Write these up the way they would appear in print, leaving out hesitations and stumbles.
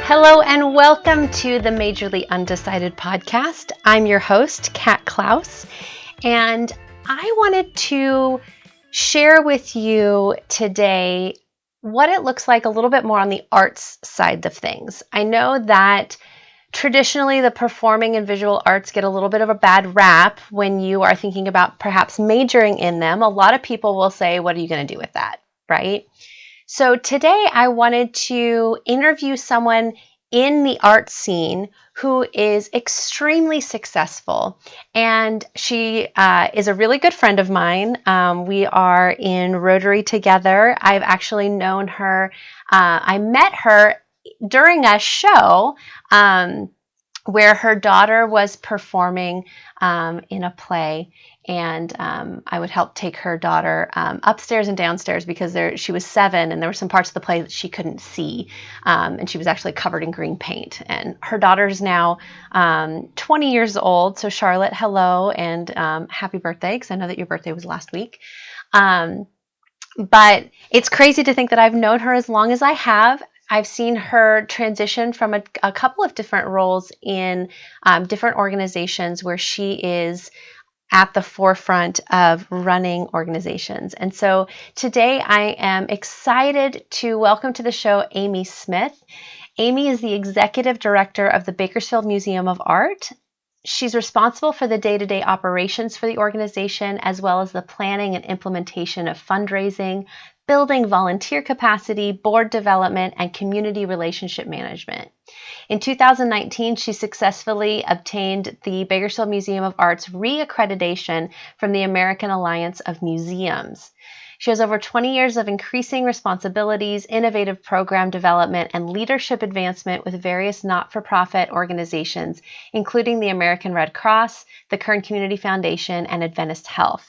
Hello and welcome to the Majorly Undecided podcast. I'm your host, Kat Klaus, and I wanted to share with you today what it looks like a little bit more on the arts side of things. I know that traditionally the performing and visual arts get a little bit of a bad rap when you are thinking about perhaps majoring in them. A lot of people will say, what are you going to do with that, right? So today I wanted to interview someone in the art scene who is extremely successful. And she is a really good friend of mine. We are in Rotary together. I've actually known her. I met her during a show where her daughter was performing in a play, and I would help take her daughter upstairs and downstairs because she was 7 and there were some parts of the play that she couldn't see, and she was actually covered in green paint. And her daughter's now 20 years old. So Charlotte, hello, and happy birthday, because I know that your birthday was last week. But it's crazy to think that I've known her as long as I have. I've seen her transition from a couple of different roles in different organizations where she is at the forefront of running organizations. And so today I am excited to welcome to the show Amy Smith. Amy is the executive director of the Bakersfield Museum of Art. She's responsible for the day-to-day operations for the organization, as well as the planning and implementation of fundraising, building volunteer capacity, board development, and community relationship management. In 2019, she successfully obtained the Bakersfield Museum of Art's reaccreditation from the American Alliance of Museums. She has over 20 years of increasing responsibilities, innovative program development, and leadership advancement with various not-for-profit organizations, including the American Red Cross, the Kern Community Foundation, and Adventist Health.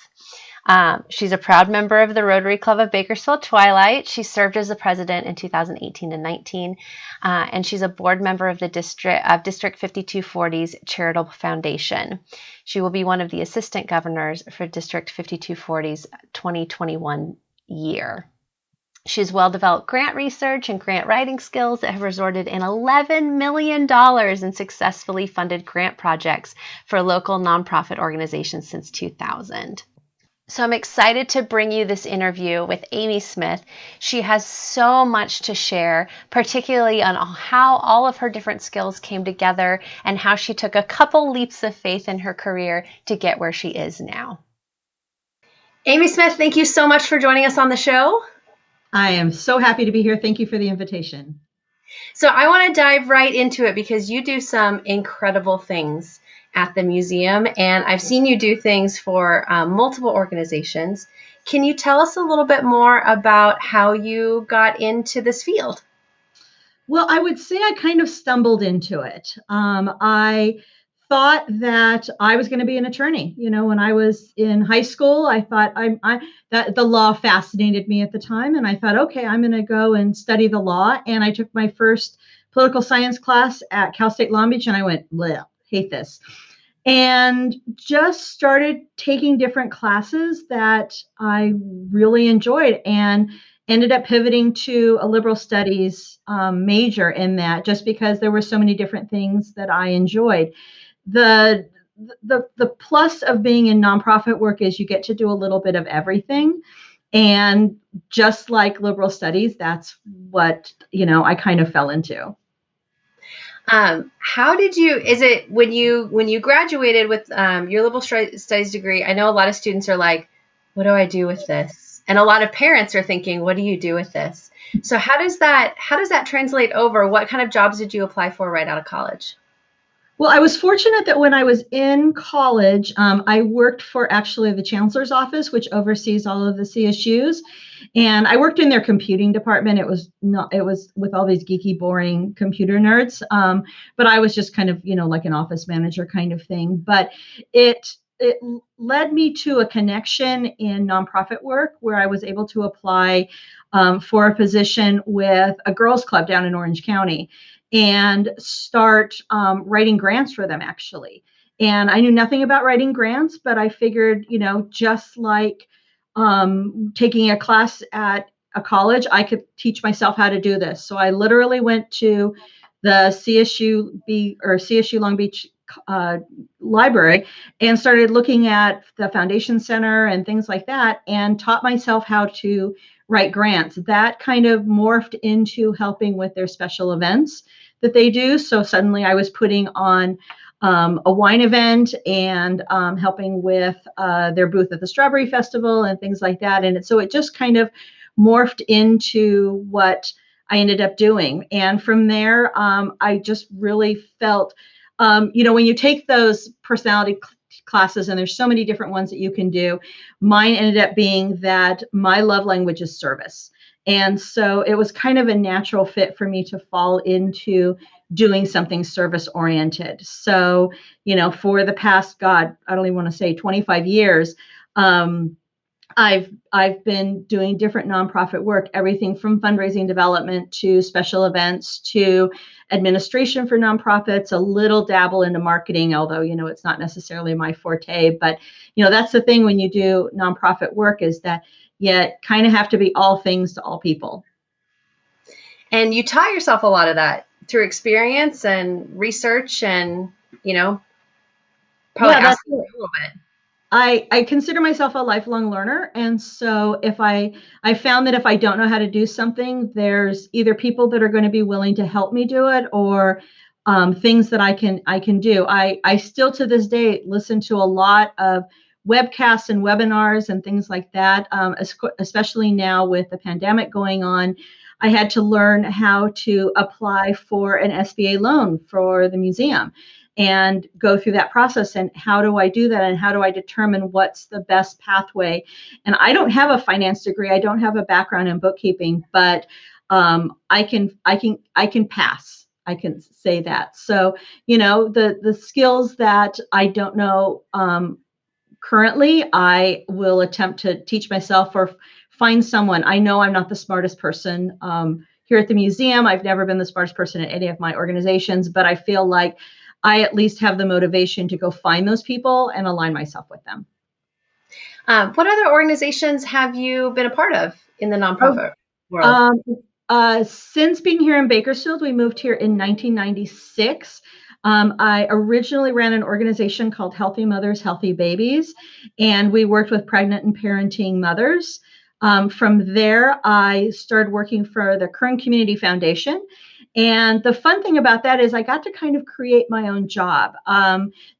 She's a proud member of the Rotary Club of Bakersfield Twilight. She served as the president in 2018 and 19, and she's a board member of the District 5240's Charitable Foundation. She will be one of the assistant governors for District 5240's 2021 year. She has well-developed grant research and grant writing skills that have resulted in $11 million in successfully funded grant projects for local nonprofit organizations since 2000. So I'm excited to bring you this interview with Amy Smith. She has so much to share, particularly on how all of her different skills came together and how she took a couple leaps of faith in her career to get where she is now. Amy Smith, thank you so much for joining us on the show. I am so happy to be here. Thank you for the invitation. So I want to dive right into it because you do some incredible things at the museum, and I've seen you do things for multiple organizations. Can you tell us a little bit more about how you got into this field? Well, I would say I kind of stumbled into it. I thought that I was going to be an attorney. You know, when I was in high school, I thought that the law fascinated me at the time, and I thought, okay, I'm going to go and study the law. And I took my first political science class at Cal State Long Beach, and I went, bleh, hate this. And just started taking different classes that I really enjoyed, and ended up pivoting to a liberal studies major in that, just because there were so many different things that I enjoyed. The plus of being in nonprofit work is you get to do a little bit of everything. And just like liberal studies, that's what, I kind of fell into. How did you, is it when you graduated with your liberal studies degree, I know a lot of students are like, what do I do with this? And a lot of parents are thinking, what do you do with this? So how does that translate over? What kind of jobs did you apply for right out of college? Well, I was fortunate that when I was in college, I worked for actually the chancellor's office, which oversees all of the CSUs. And I worked in their computing department. It was with all these geeky, boring computer nerds. But I was just kind of, like an office manager kind of thing. But it led me to a connection in nonprofit work where I was able to apply for a position with a girls' club down in Orange County and start writing grants for them, actually. And I knew nothing about writing grants, but I figured, just like taking a class at a college, I could teach myself how to do this. So I literally went to the CSU Long Beach uh, library, and started looking at the foundation center and things like that, and taught myself how to write grants. That kind of morphed into helping with their special events that they do. So suddenly I was putting on a wine event and helping with their booth at the Strawberry Festival and things like that. And so it just kind of morphed into what I ended up doing. And from there, I just really felt, when you take those personality classes, and there's so many different ones that you can do, mine ended up being that my love language is service. And so it was kind of a natural fit for me to fall into doing something service oriented. So, for the past, God, I don't even want to say 25 years, um, I've been doing different nonprofit work, everything from fundraising development to special events to administration for nonprofits, a little dabble into marketing, although it's not necessarily my forte. But that's the thing when you do nonprofit work, is that you kind of have to be all things to all people. And you taught yourself a lot of that through experience and research and, probably Yeah, that's asking it. a little bit. I consider myself a lifelong learner. And so if I found that if I don't know how to do something, there's either people that are going to be willing to help me do it, or things that I can do. I still to this day listen to a lot of webcasts and webinars and things like that, especially now with the pandemic going on. I had to learn how to apply for an SBA loan for the museum and go through that process. And how do I do that? And how do I determine what's the best pathway? And I don't have a finance degree. I don't have a background in bookkeeping, but I can pass. I can say that. So, the skills that I don't know currently, I will attempt to teach myself or find someone. I know I'm not the smartest person here at the museum. I've never been the smartest person at any of my organizations, but I feel like I at least have the motivation to go find those people and align myself with them. What other organizations have you been a part of in the Oh, nonprofit world? Um, since being here in Bakersfield, we moved here in 1996. I originally ran an organization called Healthy Mothers, Healthy Babies, and we worked with pregnant and parenting mothers. From there, I started working for the Kern Community Foundation. And the fun thing about that is I got to kind of create my own job.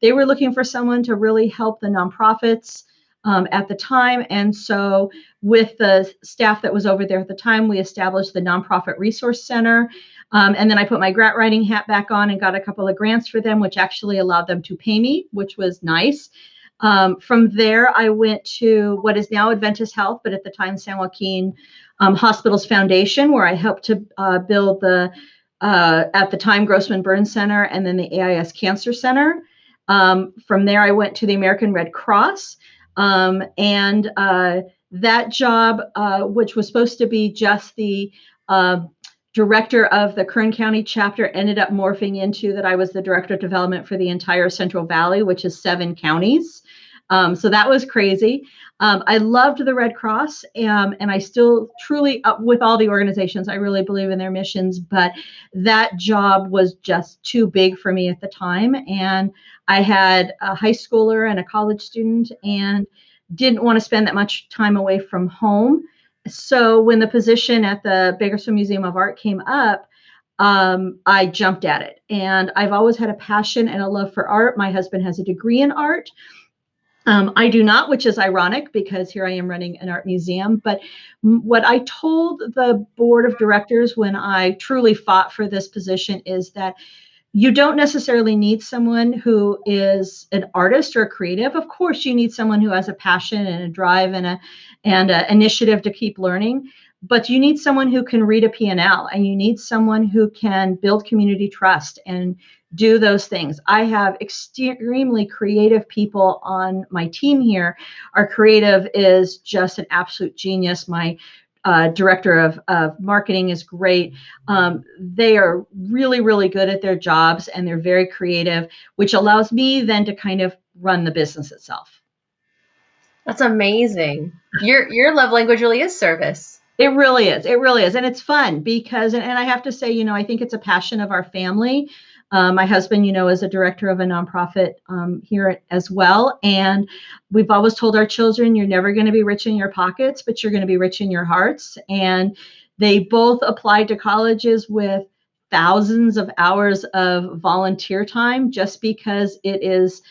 They were looking for someone to really help the nonprofits at the time. And so, with the staff that was over there at the time, we established the Nonprofit Resource Center. And then I put my grant writing hat back on and got a couple of grants for them, which actually allowed them to pay me, which was nice. From there, I went to what is now Adventist Health, but at the time San Joaquin Hospitals Foundation, where I helped to build at the time, Grossman Burn Center, and then the AIS Cancer Center. From there, I went to the American Red Cross. And that job, which was supposed to be just the director of the Kern County chapter, ended up morphing into that I was the director of development for the entire Central Valley, which is 7 counties. So that was crazy. I loved the Red Cross, and I still truly, with all the organizations, I really believe in their missions, but that job was just too big for me at the time. And I had a high schooler and a college student and didn't want to spend that much time away from home. So when the position at the Bakersfield Museum of Art came up, I jumped at it. And I've always had a passion and a love for art. My husband has a degree in art. I do not, which is ironic because here I am running an art museum. But what I told the board of directors when I truly fought for this position is that you don't necessarily need someone who is an artist or a creative. Of course, you need someone who has a passion and a drive and a initiative to keep learning. But you need someone who can read a P&L, and you need someone who can build community trust and do those things. I have extremely creative people on my team here. Our creative is just an absolute genius. My director of marketing is great. They are really, really good at their jobs, and they're very creative, which allows me then to kind of run the business itself. That's amazing. Your love language really is service. It really is. It really is. And it's fun because, and I have to say, I think it's a passion of our family. My husband, is a director of a nonprofit here as well. And we've always told our children, you're never going to be rich in your pockets, but you're going to be rich in your hearts. And they both applied to colleges with thousands of hours of volunteer time just because it's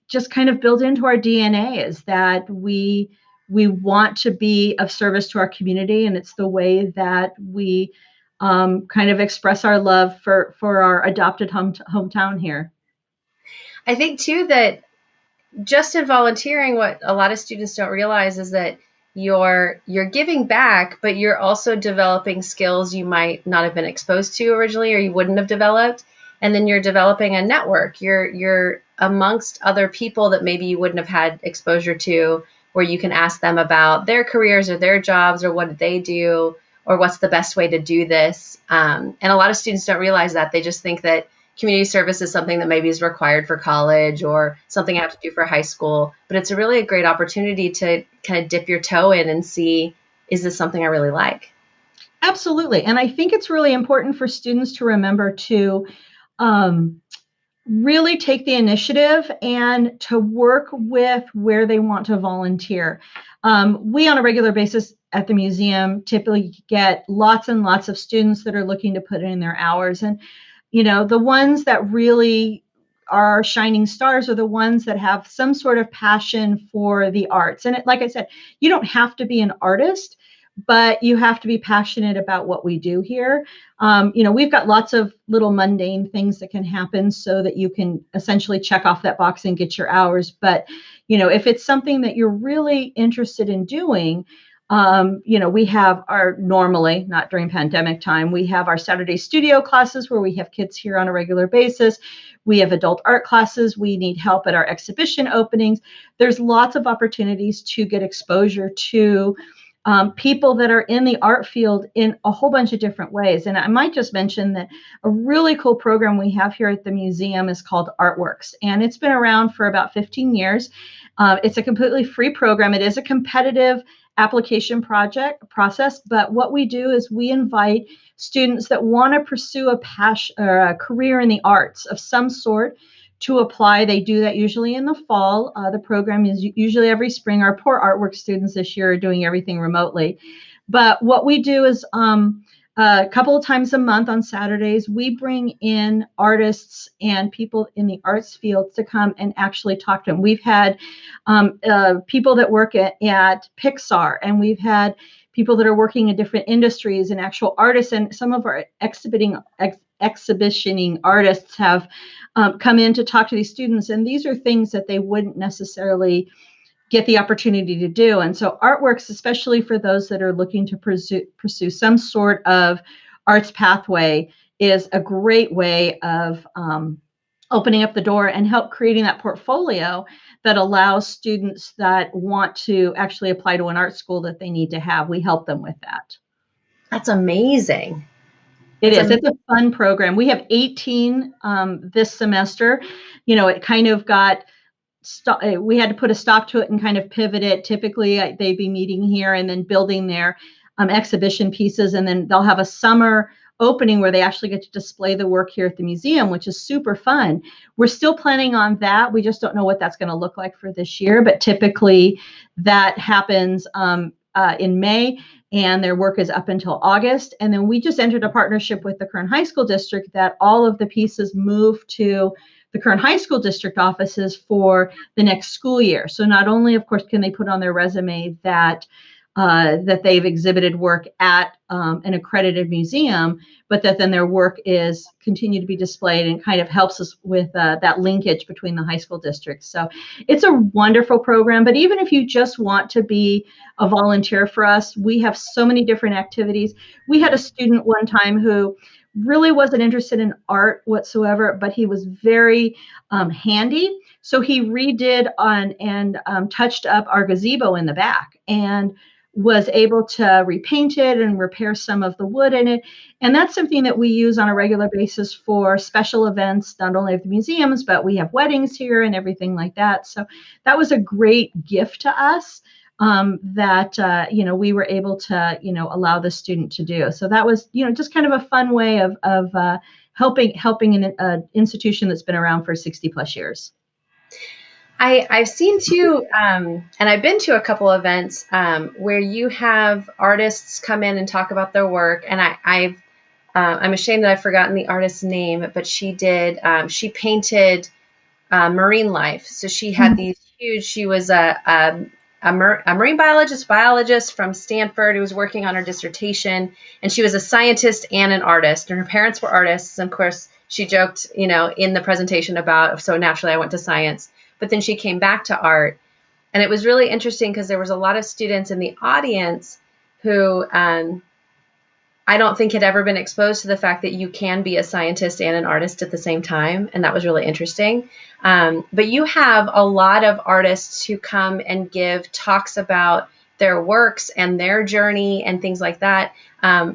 just kind of built into our DNA is that we want to be of service to our community, and it's the way that we kind of express our love for our adopted hometown here. I think too that just in volunteering, what a lot of students don't realize is that you're giving back, but you're also developing skills you might not have been exposed to originally, or you wouldn't have developed. And then you're developing a network. You're amongst other people that maybe you wouldn't have had exposure to, where you can ask them about their careers or their jobs or what did they do or what's the best way to do this. And a lot of students don't realize that. They just think that community service is something that maybe is required for college or something I have to do for high school. But it's really a great opportunity to kind of dip your toe in and see, is this something I really like? Absolutely. And I think it's really important for students to remember to um, really take the initiative and to work with where they want to volunteer. We, on a regular basis at the museum, typically get lots and lots of students that are looking to put in their hours. And, the ones that really are shining stars are the ones that have some sort of passion for the arts. And like I said, you don't have to be an artist, but you have to be passionate about what we do here. We've got lots of little mundane things that can happen so that you can essentially check off that box and get your hours. But, if it's something that you're really interested in doing, we have our normally, not during pandemic time, we have our Saturday studio classes where we have kids here on a regular basis. We have adult art classes. We need help at our exhibition openings. There's lots of opportunities to get exposure to people that are in the art field in a whole bunch of different ways. And I might just mention that a really cool program we have here at the museum is called Artworks, and it's been around for about 15 years. It's a completely free program. It is a competitive application project process, but what we do is we invite students that want to pursue a passion or a career in the arts of some sort to apply. They do that usually in the fall. The program is usually every spring. Our poor artwork students this year are doing everything remotely. But what we do is a couple of times a month on Saturdays, we bring in artists and people in the arts field to come and actually talk to them. We've had people that work at Pixar, and we've had people that are working in different industries and actual artists, and some of our exhibitioning artists have come in to talk to these students, and these are things that they wouldn't necessarily get the opportunity to do. And so Artworks, especially for those that are looking to pursue some sort of arts pathway, is a great way of opening up the door and help creating that portfolio that allows students that want to actually apply to an art school that they need to have. We help them with that. That's amazing. It That's is. a It's a fun program. We have 18 this semester. It kind of got we had to put a stop to it and kind of pivot it. Typically, they'd be meeting here and then building their exhibition pieces, and then they'll have a summer opening where they actually get to display the work here at the museum, which is super fun. We're still planning on that. We just don't know what that's going to look like for this year, but typically that happens in May, and their work is up until August. And then we just entered a partnership with the Kern High School District that all of the pieces move to the Kern High School District offices for the next school year. So not only, of course, can they put on their resume that they've exhibited work at an accredited museum, but that then their work is continue to be displayed and kind of helps us with that linkage between the high school districts. So it's a wonderful program. But even if you just want to be a volunteer for us, we have so many different activities. We had a student one time who really wasn't interested in art whatsoever, but he was very handy. So he redid and touched up our gazebo in the back and was able to repaint it and repair some of the wood in it. And that's something that we use on a regular basis for special events, not only at the museums, but we have weddings here and everything like that. So that was a great gift to us. that we were able to allow the student to do. So that was just kind of a fun way of helping an institution that's been around for 60 plus years. I've seen too, and I've been to a couple events where you have artists come in and talk about their work, and I'm ashamed that I've forgotten the artist's name, but she painted marine life. So she had these huge. She was a marine biologist from Stanford who was working on her dissertation, and she was a scientist and an artist. And her parents were artists. And of course, she joked, in the presentation about so naturally I went to science. But then she came back to art, and it was really interesting because there was a lot of students in the audience who I don't think had ever been exposed to the fact that you can be a scientist and an artist at the same time. And that was really interesting. But you have a lot of artists who come and give talks about their works and their journey and things like that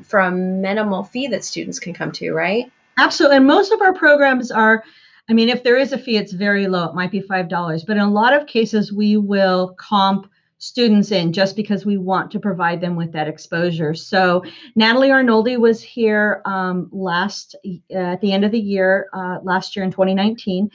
for a minimal fee that students can come to, right? Absolutely. And most of our programs are, I mean, if there is a fee, it's very low. It might be $5. But in a lot of cases, we will comp students in just because we want to provide them with that exposure. So Natalie Arnoldi was here at the end of the year, last year in 2019.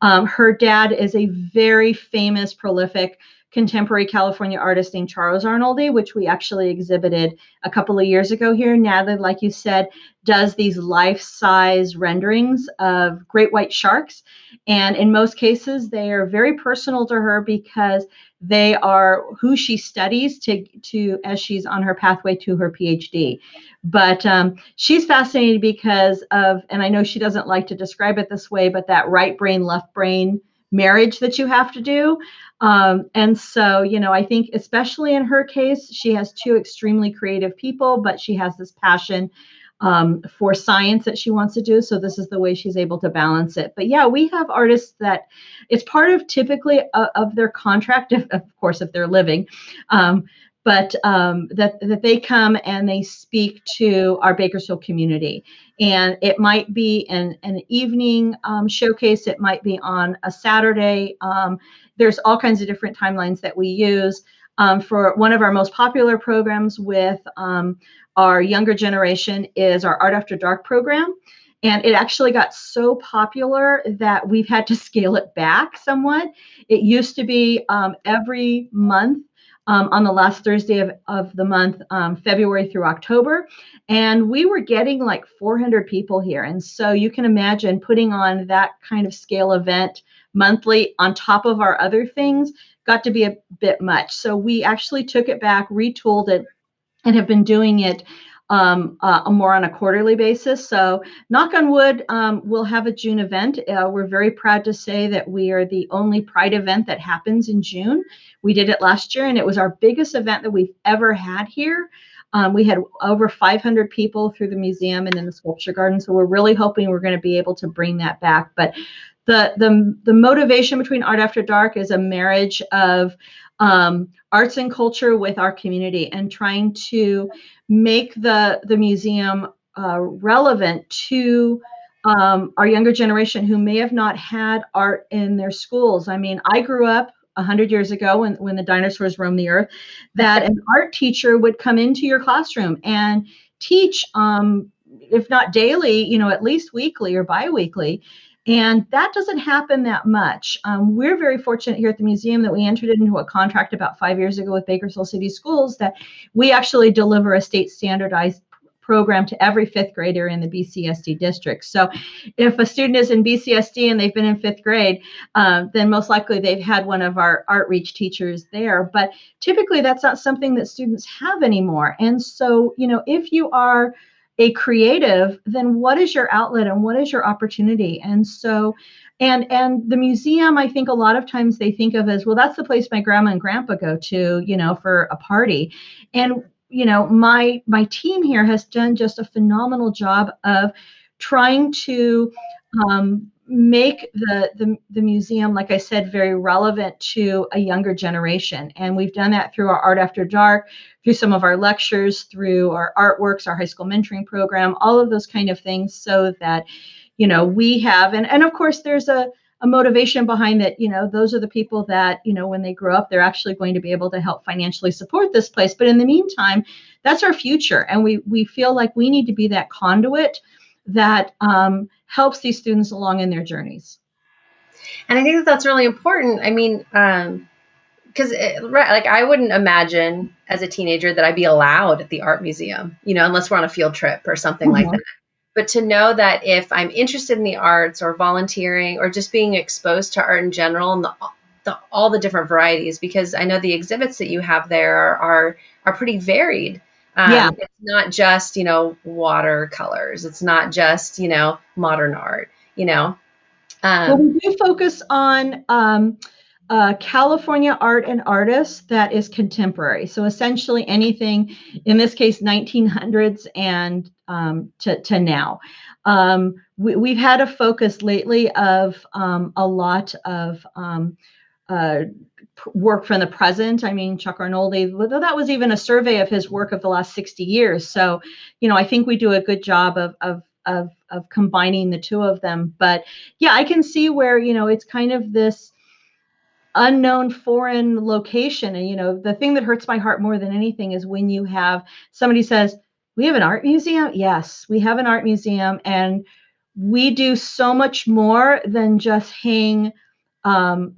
Her dad is a very famous, prolific contemporary California artist named Charles Arnoldi, which we actually exhibited a couple of years ago here. Natalie, like you said, does these life-size renderings of great white sharks. And in most cases, they are very personal to her because they are who she studies to as she's on her pathway to her PhD. But she's fascinated because of, and I know she doesn't like to describe it this way, but that right brain, left brain marriage that you have to do. And so, I think especially in her case, she has two extremely creative people, but she has this passion for science that she wants to do. So this is the way she's able to balance it. But yeah, we have artists that it's part of typically of their contract, of course, if they're living, but that they come and they speak to our Bakersfield community. And it might be an evening showcase. It might be on a Saturday. There's all kinds of different timelines that we use. For one of our most popular programs with our younger generation is our Art After Dark program. And it actually got so popular that we've had to scale it back somewhat. It used to be every month on the last Thursday of the month, February through October. And we were getting like 400 people here. And so you can imagine putting on that kind of scale event monthly on top of our other things got to be a bit much. So we actually took it back, retooled it, and have been doing it more on a quarterly basis. So knock on wood, we'll have a June event. We're very proud to say that we are the only Pride event that happens in June. We did it last year, and it was our biggest event that we've ever had here. We had over 500 people through the museum and in the sculpture garden. So we're really hoping we're going to be able to bring that back. But the motivation between Art After Dark is a marriage of arts and culture with our community and trying to make the museum relevant to our younger generation who may have not had art in their schools. I mean, I grew up 100 years ago when the dinosaurs roamed the earth, that an art teacher would come into your classroom and teach, if not daily, at least weekly or biweekly. And that doesn't happen that much. We're very fortunate here at the museum that we entered into a contract about 5 years ago with Bakersfield City Schools that we actually deliver a state standardized program to every fifth grader in the BCSD district. So if a student is in BCSD and they've been in fifth grade, then most likely they've had one of our Art Reach teachers there. But typically that's not something that students have anymore. And so, if you are a creative, then what is your outlet and what is your opportunity? And so, and the museum, I think a lot of times they think of as, well, that's the place my grandma and grandpa go to, for a party. And my team here has done just a phenomenal job of trying to make the museum, like I said, very relevant to a younger generation. And we've done that through our Art After Dark, through some of our lectures, through our artworks, our high school mentoring program, all of those kind of things, so that we have, and of course there's a a motivation behind that, those are the people that, when they grow up, they're actually going to be able to help financially support this place. But in the meantime, that's our future. And we feel like we need to be that conduit that helps these students along in their journeys. And I think that that's really important. I mean, because right, like I wouldn't imagine as a teenager that I'd be allowed at the art museum, unless we're on a field trip or something like that. Mhm. But to know that if I'm interested in the arts or volunteering or just being exposed to art in general and all the different varieties, because I know the exhibits that you have there are pretty varied. Yeah. It's not just watercolors. It's not just modern art. You know. Well, Um, we do focus on California art and artists that is contemporary. So essentially anything, in this case, 1900s and to now. We've had a focus lately of a lot of uh, work from the present. I mean, Chuck Arnoldi, though that was even a survey of his work of the last 60 years. So, I think we do a good job of combining the two of them. But yeah, I can see where, it's kind of this unknown foreign location. And, the thing that hurts my heart more than anything is when you have somebody says, we have an art museum. Yes, we have an art museum. And we do so much more than just hang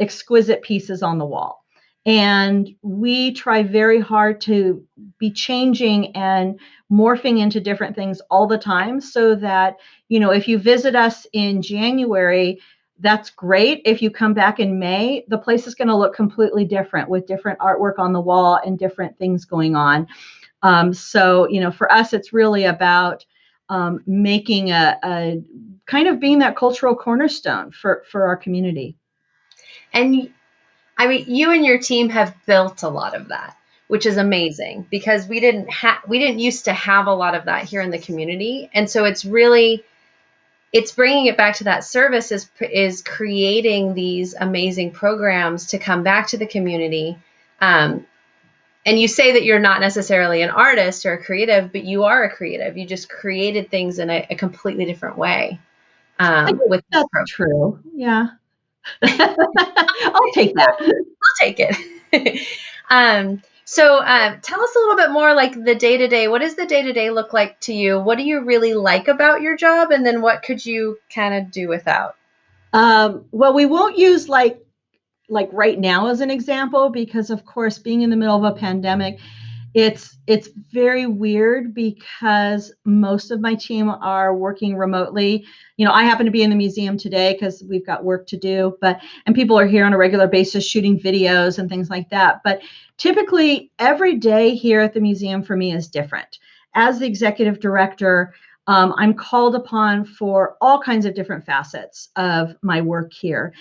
exquisite pieces on the wall. And we try very hard to be changing and morphing into different things all the time so that, if you visit us in January, that's great. If you come back in May, the place is going to look completely different with different artwork on the wall and different things going on. So, for us, it's really about making a kind of being that cultural cornerstone for our community. and I mean, you and your team have built a lot of that, which is amazing because we didn't used to have a lot of that here in the community, and so it's bringing it back to that service is creating these amazing programs to come back to the community. Um, and you say that you're not necessarily an artist or a creative, but you are a creative. You just created things in a completely different way I guess with this that's program. true. Yeah. I'll take that. I'll take it. So tell us a little bit more like the day to day. What does the day to day look like to you? What do you really like about your job? And then what could you kind of do without? Well, we won't use like right now as an example because of course being in the middle of a pandemic, it's very weird because most of my team are working remotely. I happen to be in the museum today because we've got work to do, and people are here on a regular basis shooting videos and things like that. But typically every day here at the museum for me is different. As the executive director, I'm called upon for all kinds of different facets of my work here.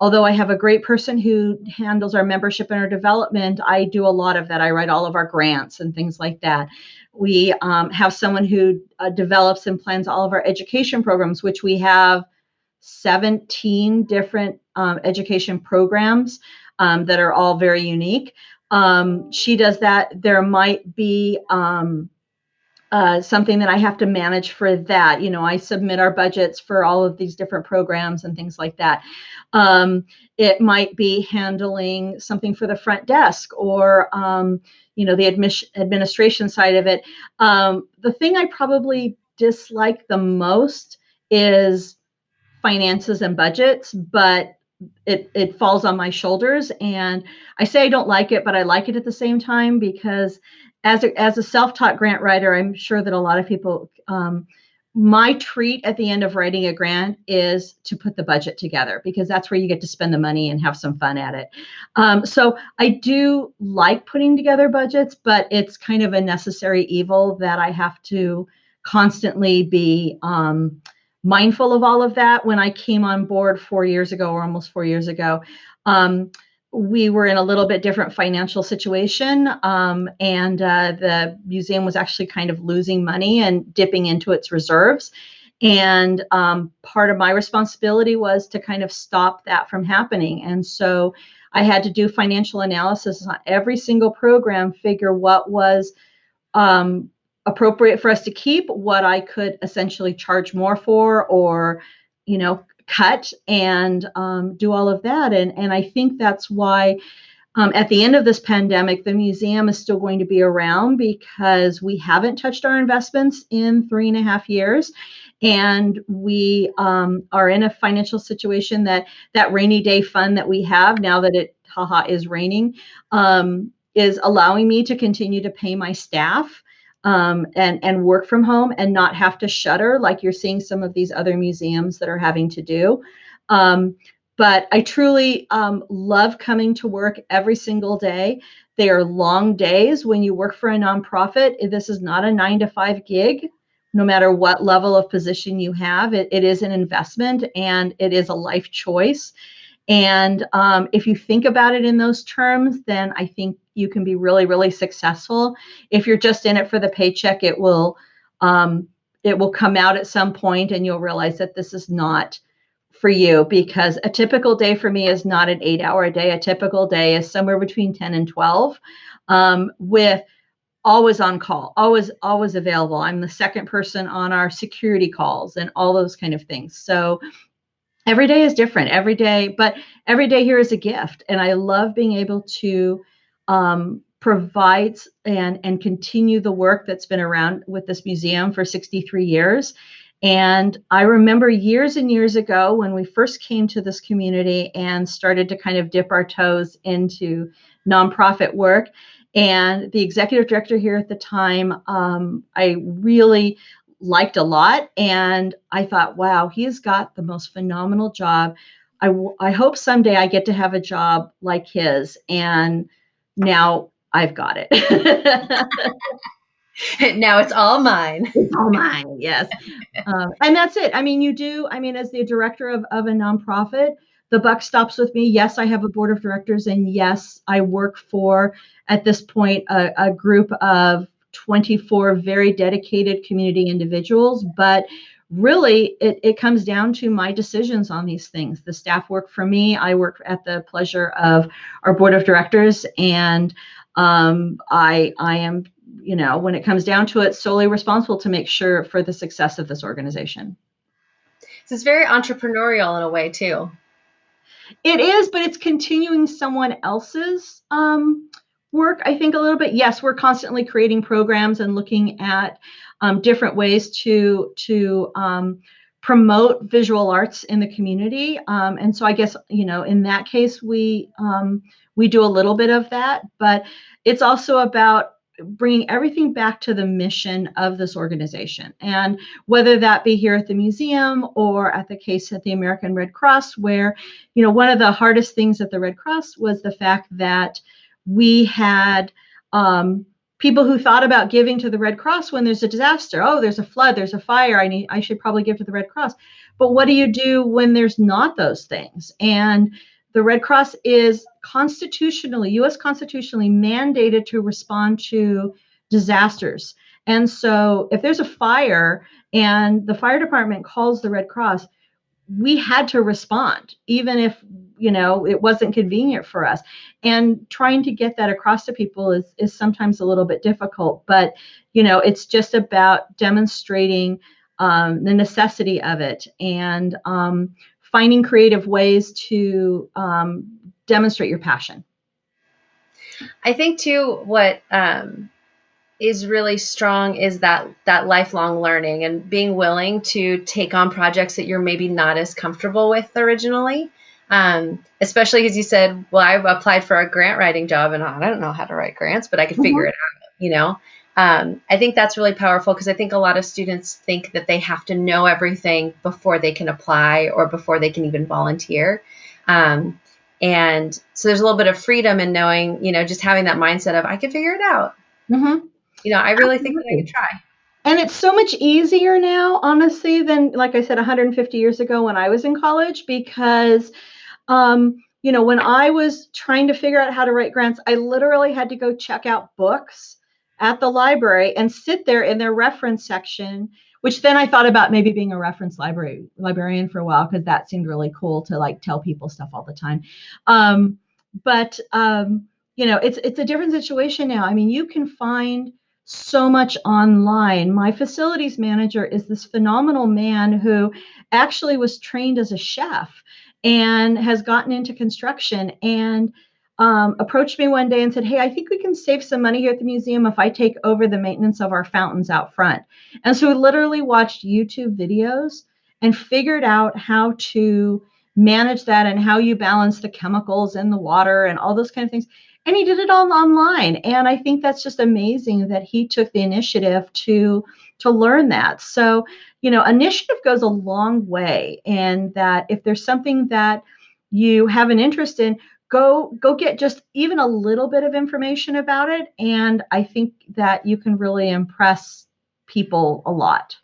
Although I have a great person who handles our membership and our development, I do a lot of that. I write all of our grants and things like that. We have someone who develops and plans all of our education programs, which we have 17 different education programs that are all very unique. She does that. There might be something that I have to manage for that. I submit our budgets for all of these different programs and things like that. It might be handling something for the front desk or, the administration side of it. The thing I probably dislike the most is finances and budgets, but it falls on my shoulders. And I say I don't like it, but I like it at the same time because as a self-taught grant writer, I'm sure that a lot of people, my treat at the end of writing a grant is to put the budget together because that's where you get to spend the money and have some fun at it. So I do like putting together budgets, but it's kind of a necessary evil that I have to constantly be mindful of all of that. When I came on board 4 years ago, or almost 4 years ago, we were in a little bit different financial situation, and the museum was actually kind of losing money and dipping into its reserves. And part of my responsibility was to kind of stop that from happening. And so I had to do financial analysis on every single program, figure what was um, appropriate for us to keep, what I could essentially charge more for, or cut and do all of that. And I think that's why at the end of this pandemic, the museum is still going to be around because we haven't touched our investments in 3.5 years. And we are in a financial situation that rainy day fund that we have now that it is raining is allowing me to continue to pay my staff and work from home and not have to shutter like you're seeing some of these other museums that are having to do. Um, but I truly love coming to work every single day. They are long days when you work for a nonprofit. This is not a 9 to 5 gig, no matter what level of position you have. It is an investment and it is a life choice. And if you think about it in those terms, then I think you can be really, really successful. If you're just in it for the paycheck, it will come out at some point, and you'll realize that this is not for you, because a typical day for me is not an 8 hour a day. A typical day is somewhere between 10 and 12 with always on call, always available. I'm the second person on our security calls and all those kind of things. So every day is different every day, but every day here is a gift. And I love being able to provide and continue the work that's been around with this museum for 63 years. And I remember years and years ago when we first came to this community and started to kind of dip our toes into nonprofit work. And the executive director here at the time, I really liked a lot. And I thought, wow, he's got the most phenomenal job. I hope someday I get to have a job like his. And now I've got it. Now it's all mine. It's all mine. Yes. And that's it. I mean, as the director of a nonprofit, the buck stops with me. Yes, I have a board of directors. And yes, I work for, at this point, a group of 24 very dedicated community individuals. But really, it comes down to my decisions on these things. The staff work for me. I work at the pleasure of our board of directors. And I am, when it comes down to it, solely responsible to make sure for the success of this organization. So it's very entrepreneurial in a way too. It is, but it's continuing someone else's work, I think, a little bit. Yes, we're constantly creating programs and looking at different ways to promote visual arts in the community. And so I guess, in that case, we do a little bit of that, but it's also about bringing everything back to the mission of this organization. And whether that be here at the museum or at the case at the American Red Cross, where, one of the hardest things at the Red Cross was the fact that we had people who thought about giving to the Red Cross when there's a disaster. Oh, there's a flood, there's a fire. I should probably give to the Red Cross. But what do you do when there's not those things? And the Red Cross is U.S. constitutionally mandated to respond to disasters. And so if there's a fire and the fire department calls the Red Cross, we had to respond, even if, it wasn't convenient for us. And trying to get that across to people is sometimes a little bit difficult, but, it's just about demonstrating the necessity of it and finding creative ways to demonstrate your passion. I think too, what is really strong is that lifelong learning and being willing to take on projects that you're maybe not as comfortable with originally. Especially as you said, well, I applied for a grant writing job and I don't know how to write grants, but I could figure it out, I think that's really powerful because I think a lot of students think that they have to know everything before they can apply or before they can even volunteer. And so there's a little bit of freedom in knowing, just having that mindset of I can figure it out. Mm-hmm. I really think that I could try. And it's so much easier now, honestly, than, like I said, 150 years ago when I was in college, because, when I was trying to figure out how to write grants, I literally had to go check out books at the library and sit there in their reference section, which then I thought about maybe being a reference librarian for a while, because that seemed really cool to like tell people stuff all the time. But it's a different situation now. I mean, you can find so much online. My facilities manager is this phenomenal man who actually was trained as a chef and has gotten into construction and approached me one day and said, "Hey, I think we can save some money here at the museum if I take over the maintenance of our fountains out front." And so we literally watched YouTube videos and figured out how to manage that and how you balance the chemicals in the water and all those kind of things. And he did it all online. And I think that's just amazing that he took the initiative to learn that. So, initiative goes a long way. And that if there's something that you have an interest in, go get just even a little bit of information about it. And I think that you can really impress people a lot.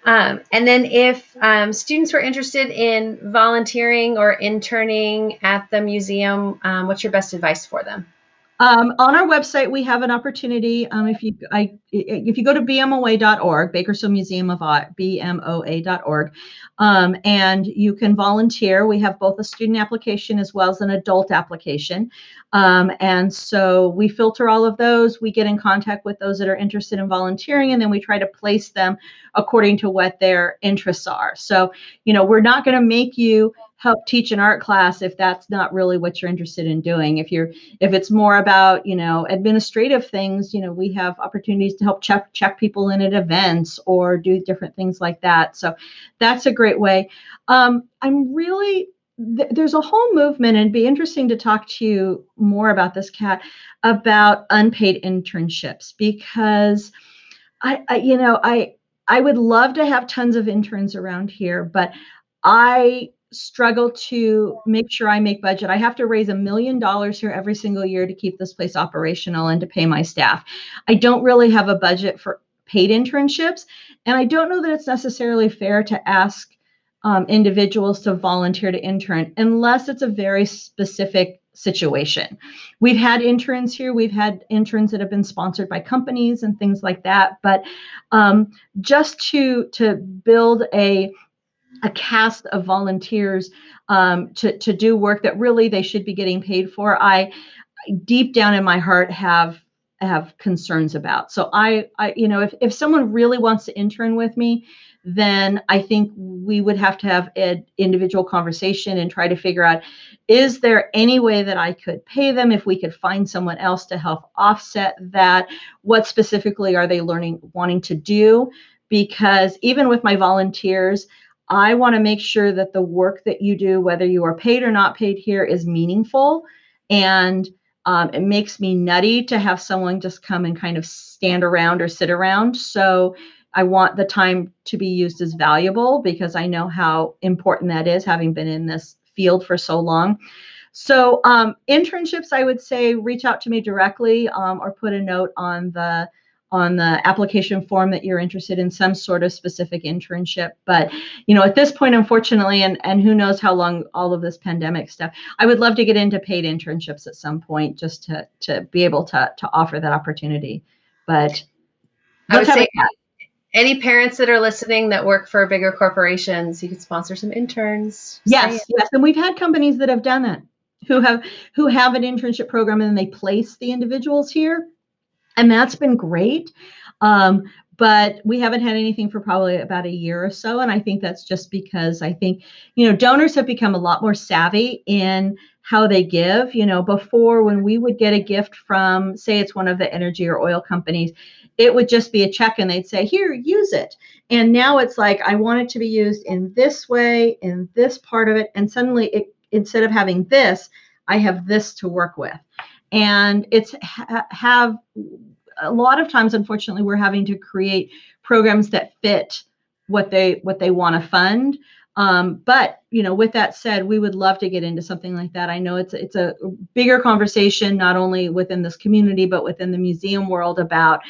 And then if students were interested in volunteering or interning at the museum, what's your best advice for them? On our website, we have an opportunity. If you go to bmoa.org, Bakersfield Museum of Art, bmoa.org, and you can volunteer. We have both a student application as well as an adult application. And so we filter all of those. We get in contact with those that are interested in volunteering, and then we try to place them according to what their interests are. So, we're not going to make you help teach an art class if that's not really what you're interested in doing. If it's more about, administrative things, we have opportunities to help check people in at events or do different things like that. So that's a great way. I'm really There's a whole movement, and it'd be interesting to talk to you more about this, Kat, about unpaid internships, because I would love to have tons of interns around here, but I struggle to make sure I make budget. I have to raise $1 million here every single year to keep this place operational and to pay my staff. I don't really have a budget for paid internships, and I don't know that it's necessarily fair to ask individuals to volunteer to intern unless it's a very specific situation. We've had interns here. We've had interns that have been sponsored by companies and things like that. But just to build a cast of volunteers to do work that really they should be getting paid for, I deep down in my heart have concerns about. So if someone really wants to intern with me, then I think we would have to have an individual conversation and try to figure out, is there any way that I could pay them? If we could find someone else to help offset that, what specifically are they wanting to do? Because even with my volunteers, I want to make sure that the work that you do, whether you are paid or not paid here, is meaningful. And it makes me nutty to have someone just come and kind of stand around or sit around. So I want the time to be used as valuable because I know how important that is, having been in this field for so long. So internships, I would say, reach out to me directly or put a note on the application form that you're interested in some sort of specific internship. But at this point, unfortunately, and who knows how long all of this pandemic stuff, I would love to get into paid internships at some point just to be able to offer that opportunity. But I let's would have a say chat. any parents that are listening that work for bigger corporations, you could sponsor some interns. Just say Yes, it. yes, and we've had companies that have done that, who have an internship program and they place the individuals here, and that's been great. Um, but we haven't had anything for probably about a year or so, and I think that's just because I think donors have become a lot more savvy in how they give. Before, when we would get a gift from, say, it's one of the energy or oil companies, it would just be a check and they'd say, "Here, use it." And now it's like, I want it to be used in this way, in this part of it, and suddenly instead of having this, I have this to work with. And it's have a lot of times, unfortunately, we're having to create programs that fit what they want to fund. But with that said, we would love to get into something like that. I know it's a bigger conversation, not only within this community but within the museum world, about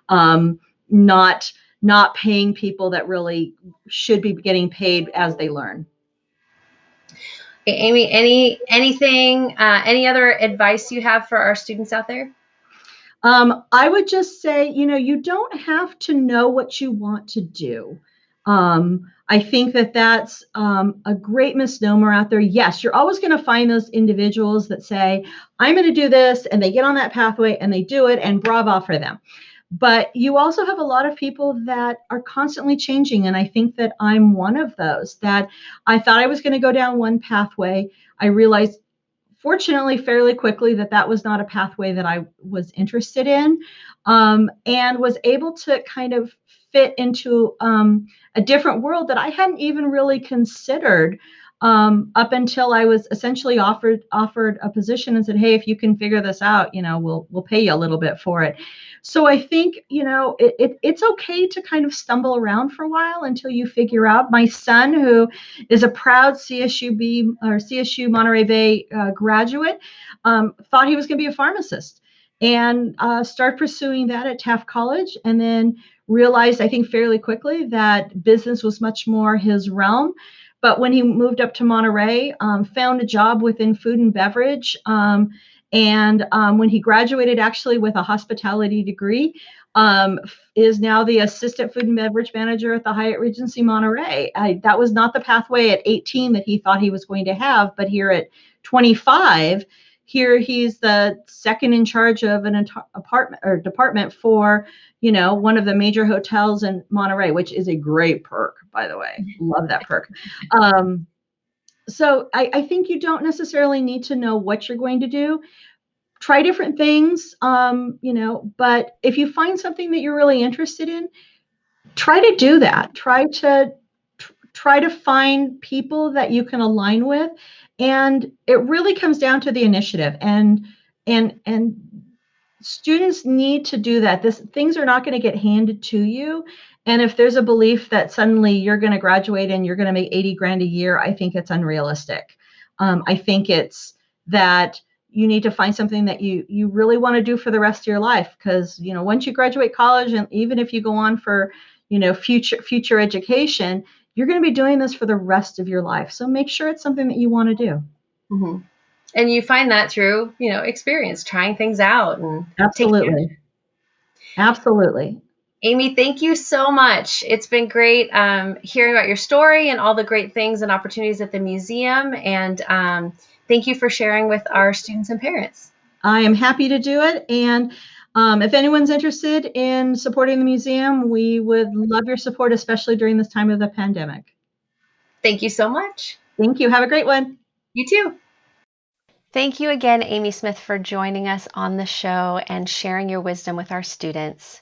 um, not not paying people that really should be getting paid as they learn. Okay, Amy, any other advice you have for our students out there? I would just say, you don't have to know what you want to do. I think that that's a great misnomer out there. Yes, you're always going to find those individuals that say, I'm going to do this, and they get on that pathway and they do it, and bravo for them. But you also have a lot of people that are constantly changing. And I think that I'm one of those that I thought I was going to go down one pathway. I realized, fortunately, fairly quickly that that was not a pathway that I was interested in, and was able to kind of fit into a different world that I hadn't even really considered, up until I was essentially offered a position and said, "Hey, if you can figure this out, we'll pay you a little bit for it." So I think, it's okay to kind of stumble around for a while until you figure out. My son, who is a proud CSU Monterey Bay graduate, thought he was going to be a pharmacist, and started pursuing that at Taft College, and then realized, I think, fairly quickly that business was much more his realm. But when he moved up to Monterey, found a job within food and beverage. And when he graduated, actually with a hospitality degree, is now the assistant food and beverage manager at the Hyatt Regency Monterey. That was not the pathway at 18 that he thought he was going to have, but here at 25, here he's the second in charge of an apartment or department for, one of the major hotels in Monterey, which is a great perk, by the way. Love that perk. So I think you don't necessarily need to know what you're going to do. Try different things, but if you find something that you're really interested in, try to do that. Try to find people that you can align with, and it really comes down to the initiative, and students need to do that. Things are not going to get handed to you. And if there's a belief that suddenly you're going to graduate and you're going to make 80 grand a year, I think it's unrealistic. I think it's that you need to find something that you really want to do for the rest of your life. Because, once you graduate college, and even if you go on for, future education, you're going to be doing this for the rest of your life. So make sure it's something that you want to do. Mm-hmm. And you find that through, experience, trying things out and taking action. Absolutely. Absolutely. Amy, thank you so much. It's been great hearing about your story and all the great things and opportunities at the museum. And thank you for sharing with our students and parents. I am happy to do it. And if anyone's interested in supporting the museum, we would love your support, especially during this time of the pandemic. Thank you so much. Thank you. Have a great one. You too. Thank you again, Amy Smith, for joining us on the show and sharing your wisdom with our students.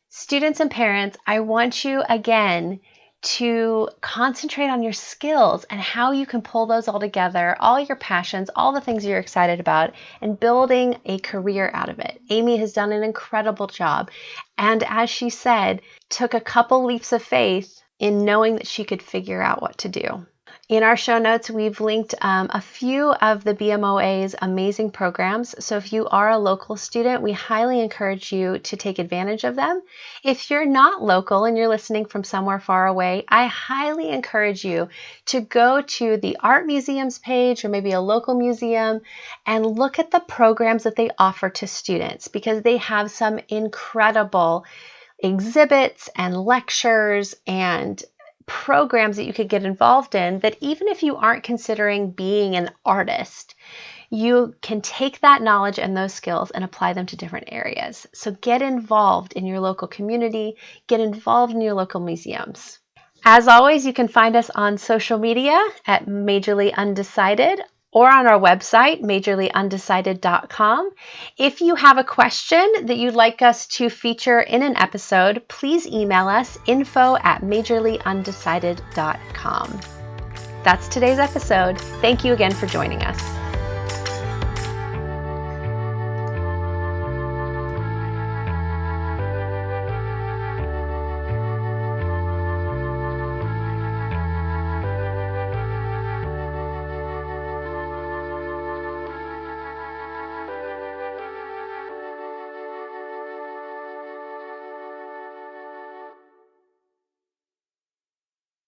Students and parents, I want you again to concentrate on your skills and how you can pull those all together, all your passions, all the things you're excited about, and building a career out of it. Amy has done an incredible job. And as she said, took a couple leaps of faith in knowing that she could figure out what to do. In our show notes, we've linked a few of the BMOA's amazing programs. So if you are a local student, we highly encourage you to take advantage of them. If you're not local and you're listening from somewhere far away, I highly encourage you to go to the Art Museums page or maybe a local museum and look at the programs that they offer to students, because they have some incredible exhibits and lectures and programs that you could get involved in, that even if you aren't considering being an artist, you can take that knowledge and those skills and apply them to different areas. So get involved in your local community, get involved in your local museums. As always, you can find us on social media at Majorly Undecided or on our website, majorlyundecided.com. If you have a question that you'd like us to feature in an episode, please email us info@majorlyundecided.com. That's today's episode. Thank you again for joining us.